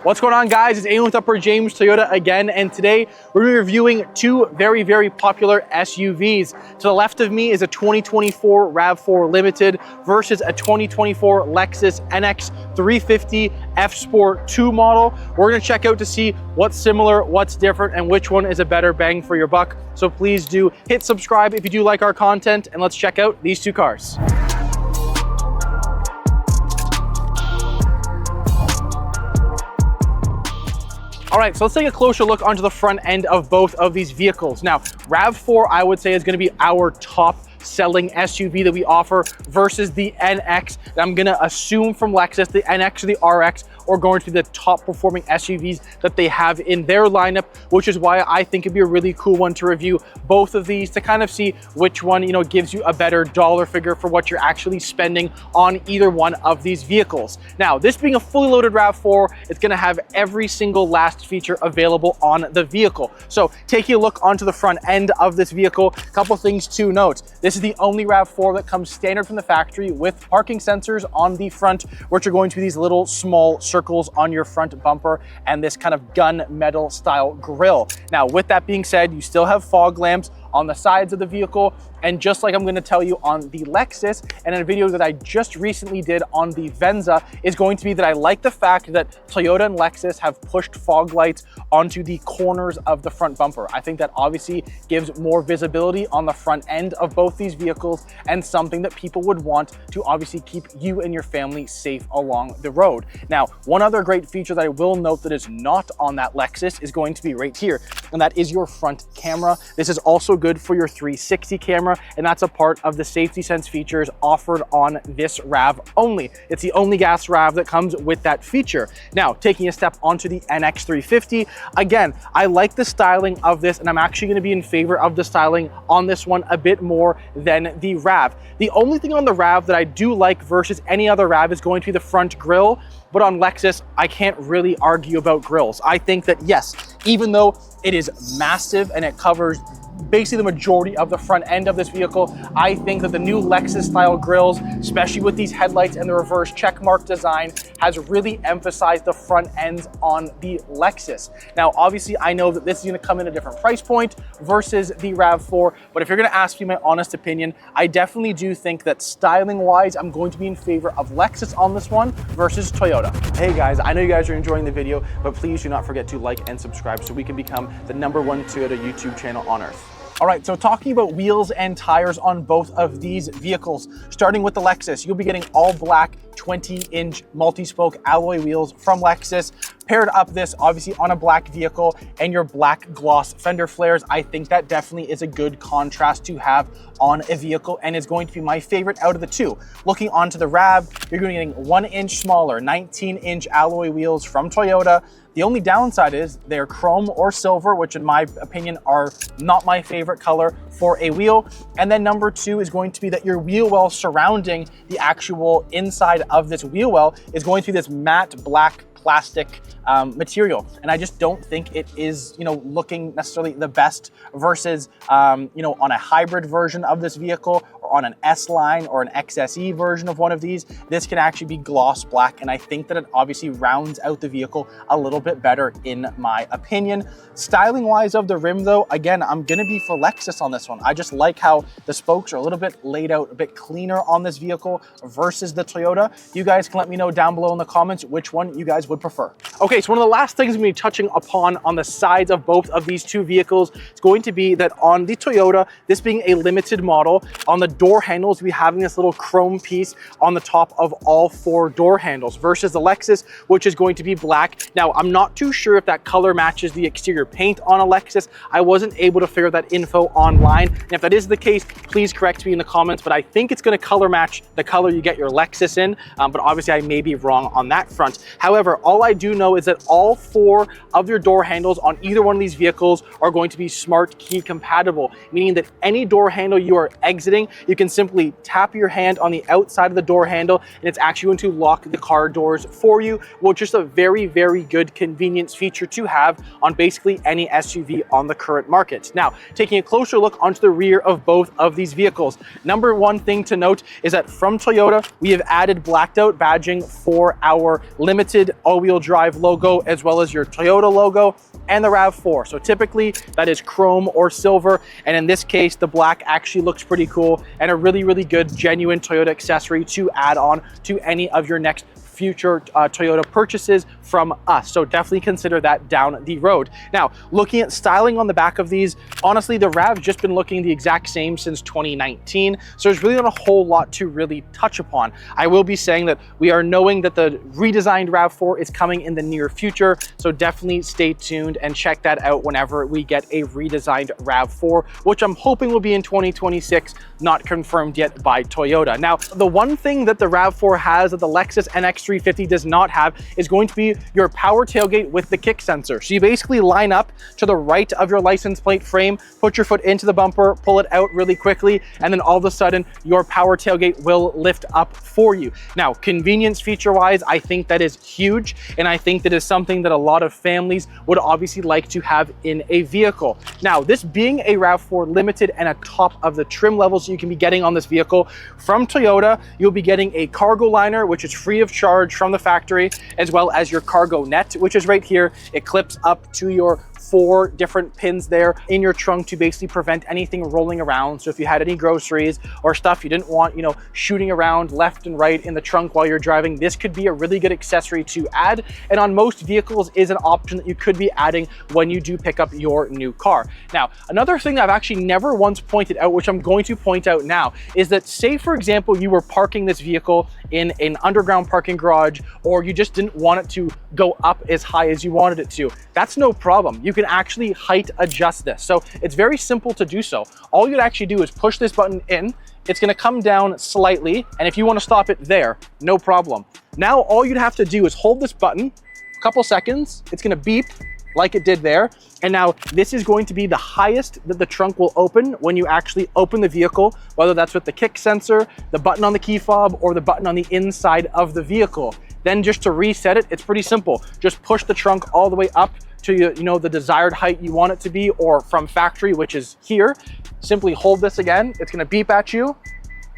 What's going on, guys? It's Aiden with Upper James Toyota again, and today we're reviewing two very popular SUVs. To the left of me is a 2024 RAV4 Limited versus a 2024 Lexus NX 350 F Sport 2 model. We're going to check out to see what's similar, what's different, and which one is a better bang for your buck. So please do hit subscribe if you do like our content, and let's check out these two cars. All right, so let's take a closer look onto the front end of both of these vehicles. Now, RAV4, I would say, is going to be our top selling SUV that we offer versus the NX that I'm going to assume from Lexus. The NX or the RX are going to be the top performing SUVs that they have in their lineup, which is why I think it'd be a really cool one to review both of these to kind of see which one, gives you a better dollar figure for what you're actually spending on either one of these vehicles. Now, this being a fully loaded RAV4, it's going to have every single last feature available on the vehicle. So taking a look onto the front end of this vehicle, a couple things to note. This is the only RAV4 that comes standard from the factory with parking sensors on the front, which are going to be these little small circles on your front bumper and this kind of gunmetal style grille. Now, with that being said, you still have fog lamps on the sides of the vehicle. And just like I'm going to tell you on the Lexus and in a video that I just recently did on the Venza, is going to be that I like the fact that Toyota and Lexus have pushed fog lights onto the corners of the front bumper. I think that obviously gives more visibility on the front end of both these vehicles and something that people would want to obviously keep you and your family safe along the road. Now, one other great feature that I will note that is not on that Lexus is going to be right here, and that is your front camera. This is also good for your 360 camera, and that's a part of the safety sense features offered on this RAV only. It's the only gas RAV that comes with that feature. Now, taking a step onto the NX 350, again, I like the styling of this, and I'm actually going to be in favor of the styling on this one a bit more than the RAV. The only thing on the RAV that I do like versus any other RAV is going to be the front grille. But on Lexus, I can't really argue about grills. I think that yes, even though it is massive and it covers basically the majority of the front end of this vehicle, I think that the new Lexus style grills, especially with these headlights and the reverse checkmark design, has really emphasized the front ends on the Lexus. Now, obviously, I know that this is going to come in a different price point versus the RAV4, but if you're going to ask me my honest opinion, I definitely do think that styling wise, I'm going to be in favor of Lexus on this one versus Toyota. Hey guys, I know you guys are enjoying the video, but please do not forget to like and subscribe so we can become the #1 Toyota YouTube channel on earth. All right, so talking about wheels and tires on both of these vehicles, starting with the Lexus, you'll be getting all black 20-inch multi-spoke alloy wheels from Lexus. Paired up this obviously on a black vehicle and your black gloss fender flares, I think that definitely is a good contrast to have on a vehicle and is going to be my favorite out of the two. Looking onto the RAV, you're going to be getting 1 inch smaller, 19-inch alloy wheels from Toyota. The only downside is they're chrome or silver, which in my opinion are not my favorite color for a wheel. And then number two is going to be that your wheel well surrounding the actual inside of this wheel well is going to be this matte black plastic material, and I just don't think it is looking necessarily the best versus on a hybrid version of this vehicle or on an S-Line or an XSE version of one of these. This can actually be gloss black, and I think that it obviously rounds out the vehicle a little bit better in my opinion. Styling wise of the rim though, again, I'm gonna be for Lexus on this one. I just like how the spokes are a little bit laid out, a bit cleaner on this vehicle versus the Toyota. You guys can let me know down below in the comments which one you guys would prefer. Okay, so one of the last things I'm going to be touching upon on the sides of both of these two vehicles is going to be that on the Toyota, this being a limited model, on the door handles, we having this little chrome piece on the top of all 4 door handles versus the Lexus, which is going to be black. Now, I'm not too sure if that color matches the exterior paint on a Lexus. I wasn't able to figure that info online. And if that is the case, please correct me in the comments, but I think it's going to color match the color you get your Lexus in, but obviously I may be wrong on that front. However, all I do know is that all 4 of your door handles on either one of these vehicles are going to be smart key compatible, meaning that any door handle you are exiting, you can simply tap your hand on the outside of the door handle and it's actually going to lock the car doors for you, which is a very, very good convenience feature to have on basically any SUV on the current market. Now, taking a closer look onto the rear of both of these vehicles, number one thing to note is that from Toyota, we have added blacked out badging for our limited all-wheel drive logo, as well as your Toyota logo and the RAV4. So typically that is chrome or silver. And in this case, the black actually looks pretty cool and a really, really good genuine Toyota accessory to add on to any of your next future Toyota purchases from us. So definitely consider that down the road. Now, looking at styling on the back of these, honestly, the RAV's just been looking the exact same since 2019. So there's really not a whole lot to really touch upon. I will be saying that we are knowing that the redesigned RAV4 is coming in the near future. So definitely stay tuned and check that out whenever we get a redesigned RAV4, which I'm hoping will be in 2026, not confirmed yet by Toyota. Now, the one thing that the RAV4 has that the Lexus NX 350 does not have is going to be your power tailgate with the kick sensor. So you basically line up to the right of your license plate frame, put your foot into the bumper, pull it out really quickly, and then all of a sudden your power tailgate will lift up for you. Now, convenience feature wise, I think that is huge. And I think that is something that a lot of families would obviously like to have in a vehicle. Now, this being a RAV4 Limited and a top of the trim levels you can be getting on this vehicle from Toyota, you'll be getting a cargo liner, which is free of charge from the factory, as well as your cargo net, which is right here. It clips up to your 4 different pins there in your trunk to basically prevent anything rolling around. So if you had any groceries or stuff you didn't want, shooting around left and right in the trunk while you're driving, this could be a really good accessory to add. And on most vehicles is an option that you could be adding when you do pick up your new car. Now, another thing that I've actually never once pointed out, which I'm going to point out now, is that say, for example, you were parking this vehicle in an underground parking garage, or you just didn't want it to go up as high as you wanted it to. That's no problem. You can actually height adjust this. So it's very simple to do so. All you'd actually do is push this button in. It's going to come down slightly. And if you want to stop it there, no problem. Now, all you'd have to do is hold this button a couple seconds. It's going to beep like it did there. And now this is going to be the highest that the trunk will open when you actually open the vehicle, whether that's with the kick sensor, the button on the key fob, or the button on the inside of the vehicle. Then just to reset it, it's pretty simple. Just push the trunk all the way up to the desired height you want it to be, or from factory, which is here. Simply hold this again. It's going to beep at you,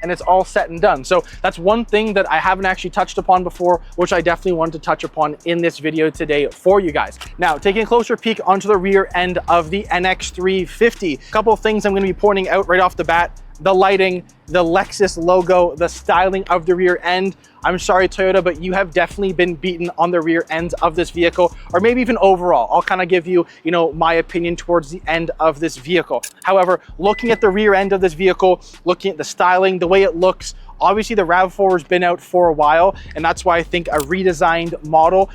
and it's all set and done. So that's one thing that I haven't actually touched upon before, which I definitely wanted to touch upon in this video today for you guys. Now, taking a closer peek onto the rear end of the NX 350, a couple of things I'm going to be pointing out right off the bat: the lighting, the Lexus logo, the styling of the rear end. I'm sorry, Toyota, but you have definitely been beaten on the rear ends of this vehicle, or maybe even overall. I'll kind of give you, my opinion towards the end of this vehicle. However, looking at the rear end of this vehicle, looking at the styling, the way it looks, obviously the RAV4 has been out for a while, and that's why I think a redesigned model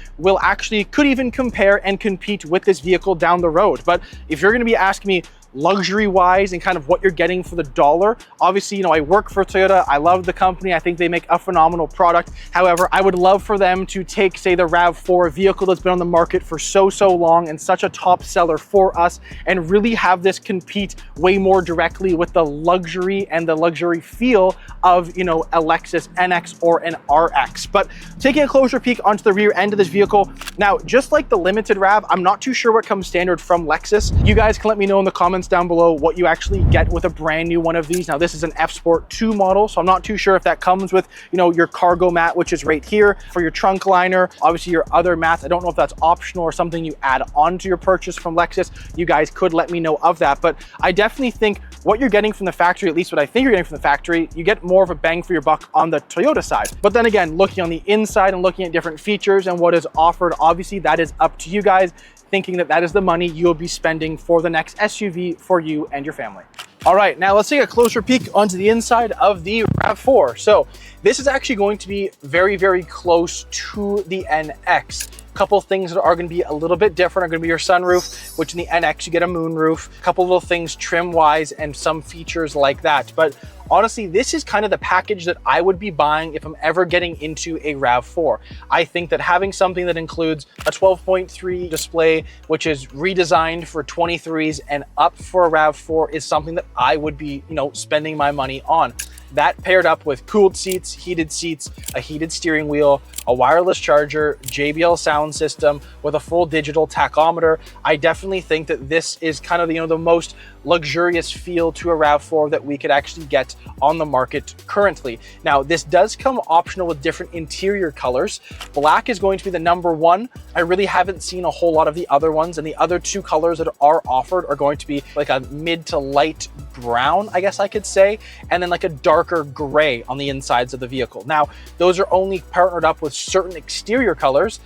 could even compare and compete with this vehicle down the road. But if you're going to be asking me luxury wise and kind of what you're getting for the dollar, obviously, I work for Toyota. I love the company. I think they make a phenomenal product. However, I would love for them to take, say, the RAV4, vehicle that's been on the market for so long and such a top seller for us, and really have this compete way more directly with the luxury and the luxury feel of, a Lexus NX or an RX. But taking a closer peek onto the rear end of this vehicle, now, just like the Limited RAV, I'm not too sure what comes standard from Lexus. You guys can let me know in the comments down below what you actually get with a brand new one of these. Now, this is an F Sport 2 model, so I'm not too sure if that comes with, your cargo mat, which is right here for your trunk liner. Obviously, your other mats, I don't know if that's optional or something you add on to your purchase from Lexus. You guys could let me know of that. But I definitely think what you're getting from the factory, at least what I think you're getting from the factory, you get more of a bang for your buck on the Toyota side. But then again, looking on the inside and looking at different features and what is offered, obviously that is up to you guys, thinking that that is the money you'll be spending for the next SUV for you and your family. All right, now let's take a closer peek onto the inside of the RAV4. So this is actually going to be very, very close to the NX. couple things that are going to be a little bit different are going to be your sunroof, which in the NX you get a moonroof, a couple little things trim wise and some features like that. But honestly, this is kind of the package that I would be buying if I'm ever getting into a RAV4. I think that having something that includes a 12.3 display, which is redesigned for 23s and up for a RAV4, is something that I would be, spending my money on. That paired up with cooled seats, a heated steering wheel, a wireless charger, JBL sound system with a full digital tachometer. I definitely think that this is kind of the most luxurious feel to a RAV4 that we could actually get on the market currently. Now, this does come optional with different interior colors. Black is going to be the number one. I really haven't seen a whole lot of the other ones, and the other two colors that are offered are going to be like a mid to light brown, I guess I could say, and then like a darker gray on the insides of the vehicle. Now, those are only partnered up with certain exterior colors.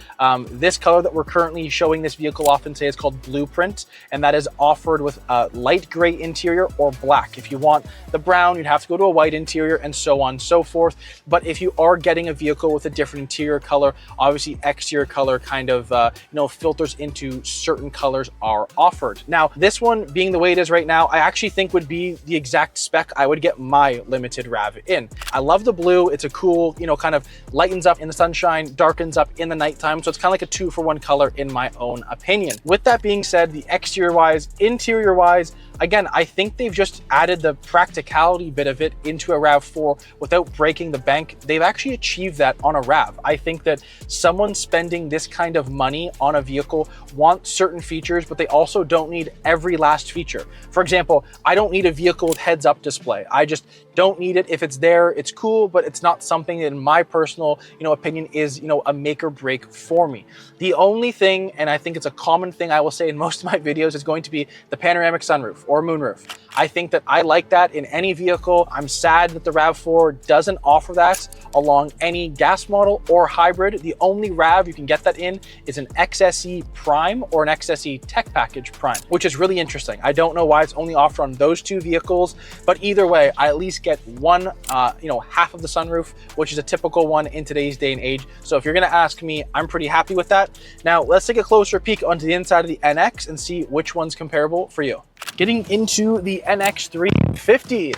This color that we're currently showing this vehicle off in today is called Blueprint, and that is offered with a light gray interior or black. If you want the brown, you'd have to go to a white interior and so on and so forth. But if you are getting a vehicle with a different interior color, obviously exterior color kind of filters into certain colors are offered. Now, this one being the way it is right now, I actually think would be the exact spec I would get my limited RAV in. I love the blue. It's a cool, kind of lightens up in the sunshine, darkens up in the nighttime. So it's kind of like a 2-for-1 color in my own opinion. With that being said, the exterior wise, interior wise, again, I think they've just added the practicality bit of it into a RAV4 without breaking the bank. They've actually achieved that on a RAV. I think that someone spending this kind of money on a vehicle wants certain features, but they also don't need every last feature. For example, I don't need a vehicle with heads-up display. I just don't need it. If it's there, it's cool, but it's not something that in my personal, opinion is, a make or break for me. The only thing, and I think it's a common thing I will say in most of my videos, is going to be the panoramic sunroof or moonroof. I think that I like that in any vehicle. I'm sad that the RAV4 doesn't offer that along any gas model or hybrid. The only RAV you can get that in is an XSE Prime or an XSE Tech Package Prime, which is really interesting. I don't know why it's only offered on those two vehicles, but either way, I at least get one, half of the sunroof, which is a typical one in today's day and age. So if you're gonna ask me, I'm pretty happy with that. Now, let's take a closer peek onto the inside of the NX and see which one's comparable for you. Getting into the NX 350.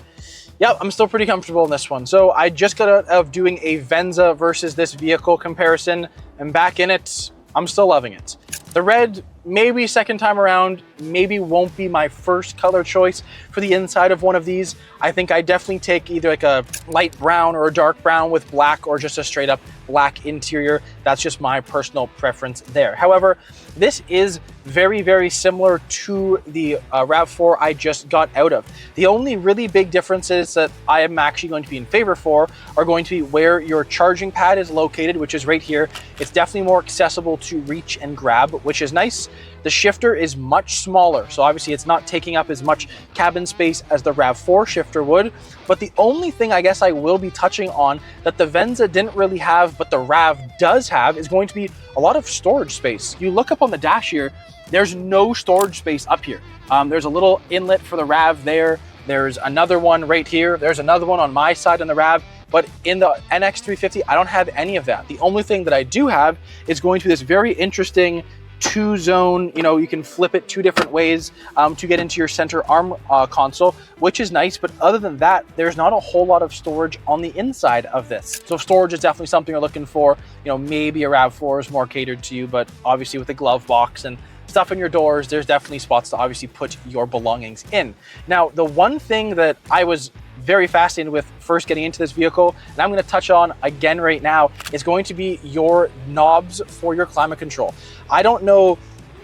Yep, I'm still pretty comfortable in this one. So I just got out of doing a Venza versus this vehicle comparison, and back in it, I'm still loving it. The red, maybe second time around, maybe won't be my first color choice for the inside of one of these. I think I definitely take either like a light brown or a dark brown with black, or just a straight up black interior. That's just my personal preference there. However, this is very, very similar to the RAV4 I just got out of. The only really big differences that I am actually going to be in favor for are going to be where your charging pad is located, which is right here. It's definitely more accessible to reach and grab, which is nice. The shifter is much smaller, so obviously it's not taking up as much cabin space as the RAV4 shifter would. But the only thing I guess I will be touching on that the Venza didn't really have, but the RAV does have, is going to be a lot of storage space. You look up on the dash here, there's no storage space up here. There's a little inlet for the RAV there. There's another one right here. There's another one on my side in the RAV. But in the NX 350, I don't have any of that. The only thing that I do have is going to be this very interesting 2-zone, you can flip it 2 different ways to get into your center arm console, which is nice. But other than that, there's not a whole lot of storage on the inside of this. So storage is definitely something you're looking for. Maybe a RAV4 is more catered to you, but obviously with the glove box and stuff in your doors, there's definitely spots to obviously put your belongings in. Now, the one thing that I was very fascinated with first getting into this vehicle, and I'm going to touch on again right now, is going to be your knobs for your climate control. I don't know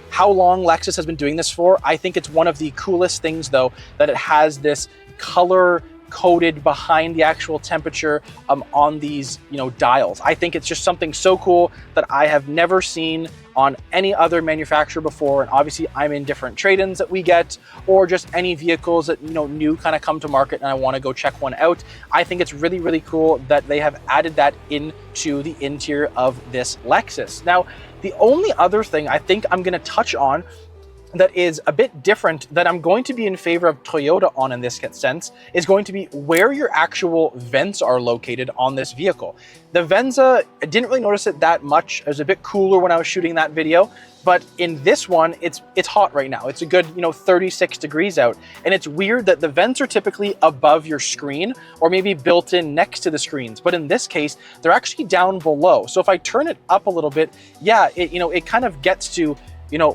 how long Lexus has been doing this for. I think it's one of the coolest things though, that it has this color coded behind the actual temperature on these dials. I think it's just something so cool that I have never seen on any other manufacturer before. And obviously I'm in different trade-ins that we get, or just any vehicles that new kind of come to market and I want to go check one out. I think it's really, really cool that they have added that into the interior of this Lexus. Now, the only other thing I think I'm going to touch on that is a bit different that I'm going to be in favor of Toyota on in this sense is going to be where your actual vents are located on this vehicle. The Venza, I didn't really notice it that much. It was a bit cooler when I was shooting that video, but in this one, it's hot right now. It's a good, 36 degrees out. And it's weird that the vents are typically above your screen or maybe built in next to the screens. But in this case, they're actually down below. So if I turn it up a little bit, yeah, it kind of gets to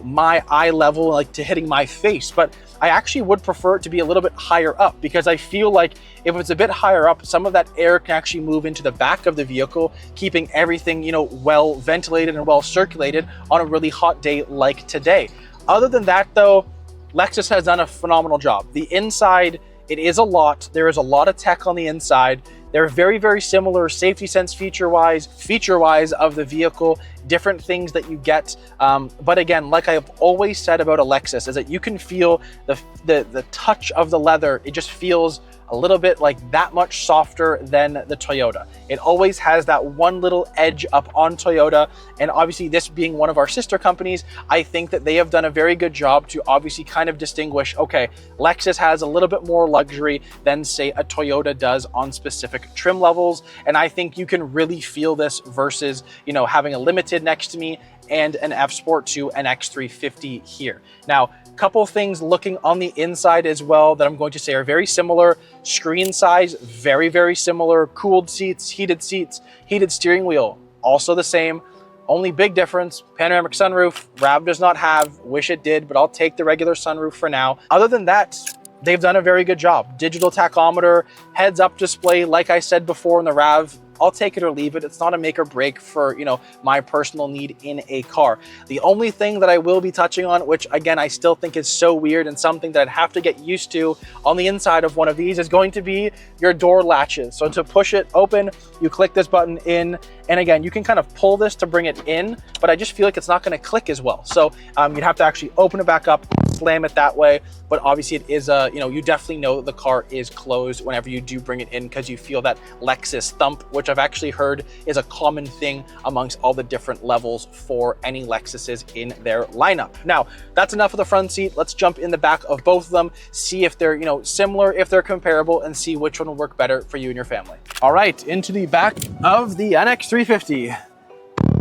my eye level, like to hitting my face, but I actually would prefer it to be a little bit higher up because I feel like if it's a bit higher up, some of that air can actually move into the back of the vehicle, keeping everything, well ventilated and well circulated on a really hot day like today. Other than that though, Lexus has done a phenomenal job. The inside, it is a lot. There is a lot of tech on the inside. They're very, very similar safety sense feature-wise of the vehicle, different things that you get. But again, like I've always said about a Lexus, is that you can feel the touch of the leather. It just feels a little bit like that much softer than the Toyota. It always has that one little edge up on Toyota. And obviously this being one of our sister companies, I think that they have done a very good job to obviously kind of distinguish, okay, Lexus has a little bit more luxury than say a Toyota does on specific trim levels. And I think you can really feel this versus, having a Limited next to me and an F Sport 2 and X350 here. Now, couple things looking on the inside as well that I'm going to say are very similar. Screen size, very, very similar. Cooled seats, heated steering wheel, also the same. Only big difference, panoramic sunroof. Rav does not have, wish it did, but I'll take the regular sunroof for now. Other than that, they've done a very good job. Digital tachometer, heads up display, like I said before in the Rav, I'll take it or leave it. It's not a make or break for, my personal need in a car. The only thing that I will be touching on, which again, I still think is so weird and something that I'd have to get used to on the inside of one of these is going to be your door latches. So to push it open, you click this button in, and again, you can kind of pull this to bring it in, but I just feel like it's not going to click as well. So you'd have to actually open it back up, slam it that way. But obviously it is you definitely know the car is closed whenever you do bring it in because you feel that Lexus thump, which I've actually heard is a common thing amongst all the different levels for any Lexuses in their lineup. Now, that's enough of the front seat. Let's jump in the back of both of them, see if they're, similar, if they're comparable, and see which one will work better for you and your family. All right, into the back of the NX350.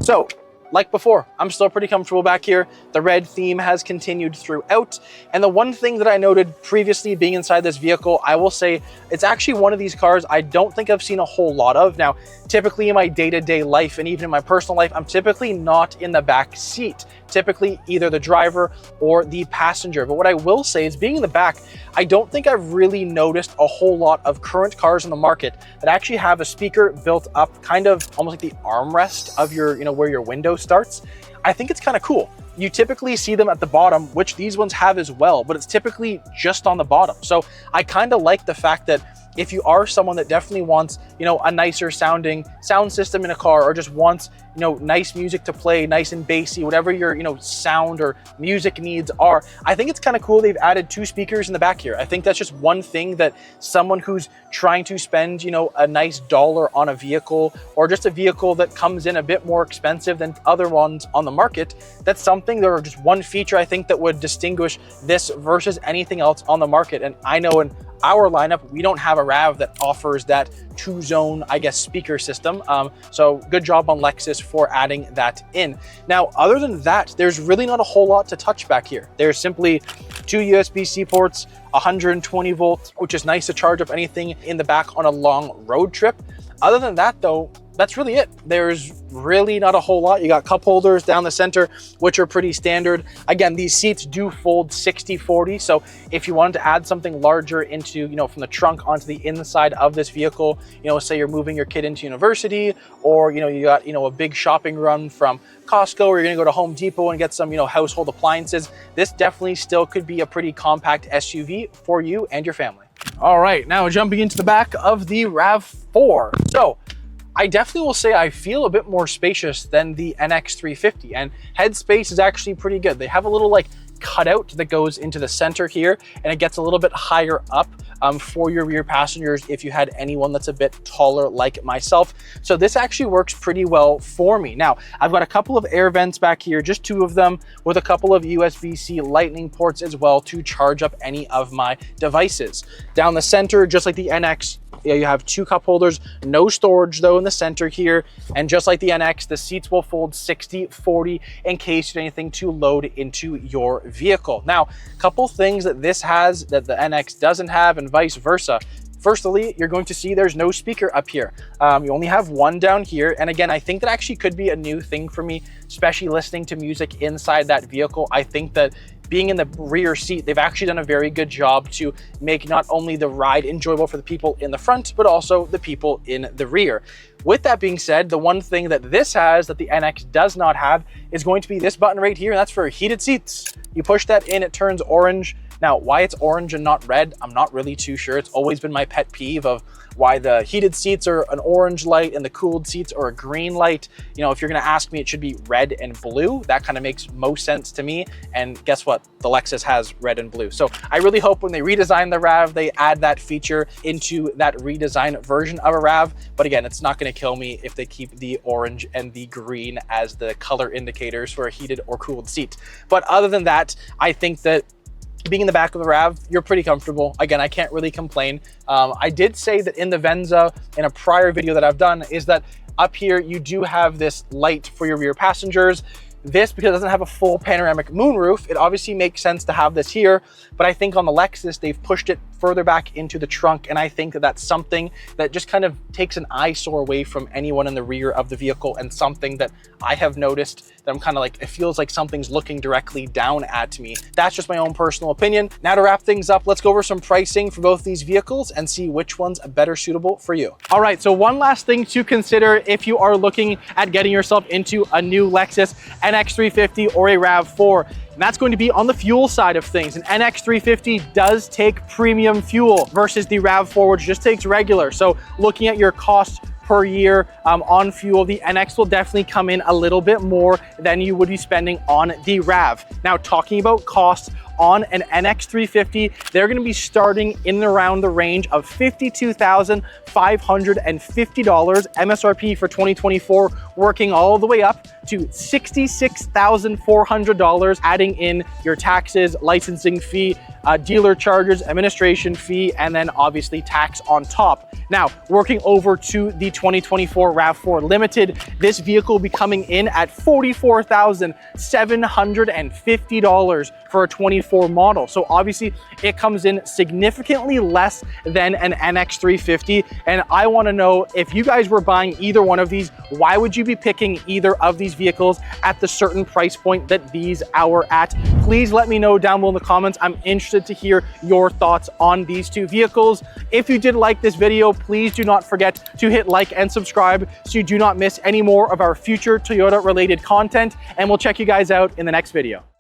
So, like before, I'm still pretty comfortable back here. The red theme has continued throughout. And the one thing that I noted previously being inside this vehicle, I will say it's actually one of these cars I don't think I've seen a whole lot of. Now, typically in my day-to-day life and even in my personal life, I'm typically not in the back seat. Typically either the driver or the passenger. But what I will say is being in the back, I don't think I've really noticed a whole lot of current cars on the market that actually have a speaker built up kind of almost like the armrest of your, where your window starts. I think it's kind of cool. You typically see them at the bottom, which these ones have as well, but it's typically just on the bottom. So I kind of like the fact that if you are someone that definitely wants, a nicer sounding sound system in a car or just wants, nice music to play, nice and bassy, whatever your, sound or music needs are, I think it's kind of cool they've added 2 speakers in the back here. I think that's just one thing that someone who's trying to spend, a nice dollar on a vehicle or just a vehicle that comes in a bit more expensive than other ones on the market, that's something or just one feature I think that would distinguish this versus anything else on the market. And I know in our lineup, we don't have a Rav that offers that 2-zone, I guess, speaker system. So good job on Lexus for adding that in. Now, other than that, there's really not a whole lot to touch back here. There's simply 2 USB-C ports, 120 volts, which is nice to charge up anything in the back on a long road trip. Other than that though, that's really it. There's really not a whole lot. You got cup holders down the center, which are pretty standard. Again, these seats do fold 60-40. So if you wanted to add something larger into, from the trunk onto the inside of this vehicle, say you're moving your kid into university or, you got, a big shopping run from Costco or you're gonna go to Home Depot and get some, household appliances, this definitely still could be a pretty compact SUV for you and your family. All right, now jumping into the back of the RAV4. So I definitely will say I feel a bit more spacious than the NX350, and headspace is actually pretty good. They have a little like cutout that goes into the center here, and it gets a little bit higher up for your rear passengers if you had anyone that's a bit taller like myself. So this actually works pretty well for me. Now, I've got a couple of air vents back here, just 2 of them, with a couple of USB-C lightning ports as well to charge up any of my devices. Down the center, just like the NX, you have 2 cup holders, no storage though in the center here. And just like the NX, the seats will fold 60-40 in case you need anything to load into your vehicle. Now, a couple things that this has that the NX doesn't have and vice versa. Firstly, you're going to see there's no speaker up here. You only have 1 down here. And again, I think that actually could be a new thing for me, especially listening to music inside that vehicle. I think that being in the rear seat, they've actually done a very good job to make not only the ride enjoyable for the people in the front, but also the people in the rear. With that being said, the one thing that this has that the NX does not have is going to be this button right here, and that's for heated seats. You push that in, it turns orange. Now, why it's orange and not red, I'm not really too sure. It's always been my pet peeve of why the heated seats are an orange light and the cooled seats are a green light. You know, if you're gonna ask me, it should be red and blue. That kind of makes most sense to me. And guess what? The Lexus has red and blue. So I really hope when they redesign the RAV, they add that feature into that redesigned version of a RAV. But again, it's not gonna kill me if they keep the orange and the green as the color indicators for a heated or cooled seat. But other than that, I think that being in the back of the RAV, you're pretty comfortable. Again, I can't really complain. I did say that in the Venza, in a prior video that I've done, is that up here, you do have this light for your rear passengers. This, because it doesn't have a full panoramic moonroof, it obviously makes sense to have this here, but I think on the Lexus, they've pushed it further back into the trunk, and I think that that's something that just kind of takes an eyesore away from anyone in the rear of the vehicle, and something that I have noticed that I'm kind of like, it feels like something's looking directly down at me. That's just my own personal opinion. Now to wrap things up, let's go over some pricing for both these vehicles and see which one's better suitable for you. All right, so one last thing to consider if you are looking at getting yourself into a new Lexus NX350 or a RAV4, and that's going to be on the fuel side of things. An NX350 does take premium fuel versus the RAV4, which just takes regular. So looking at your cost per year on fuel, the NX will definitely come in a little bit more than you would be spending on the RAV. Now, talking about costs, on an NX350, they're going to be starting in and around the range of $52,550 MSRP for 2024, working all the way up to $66,400, adding in your taxes, licensing fee, dealer charges, administration fee, and then obviously tax on top. Now, working over to the 2024 RAV4 Limited, this vehicle will be coming in at $44,750 for a 24 model. So obviously it comes in significantly less than an NX350. And I want to know, if you guys were buying either one of these, why would you be picking either of these vehicles at the certain price point that these are at? Please let me know down below in the comments. I'm interested to hear your thoughts on these two vehicles. If you did like this video, please do not forget to hit like and subscribe so you do not miss any more of our future Toyota related content. And we'll check you guys out in the next video.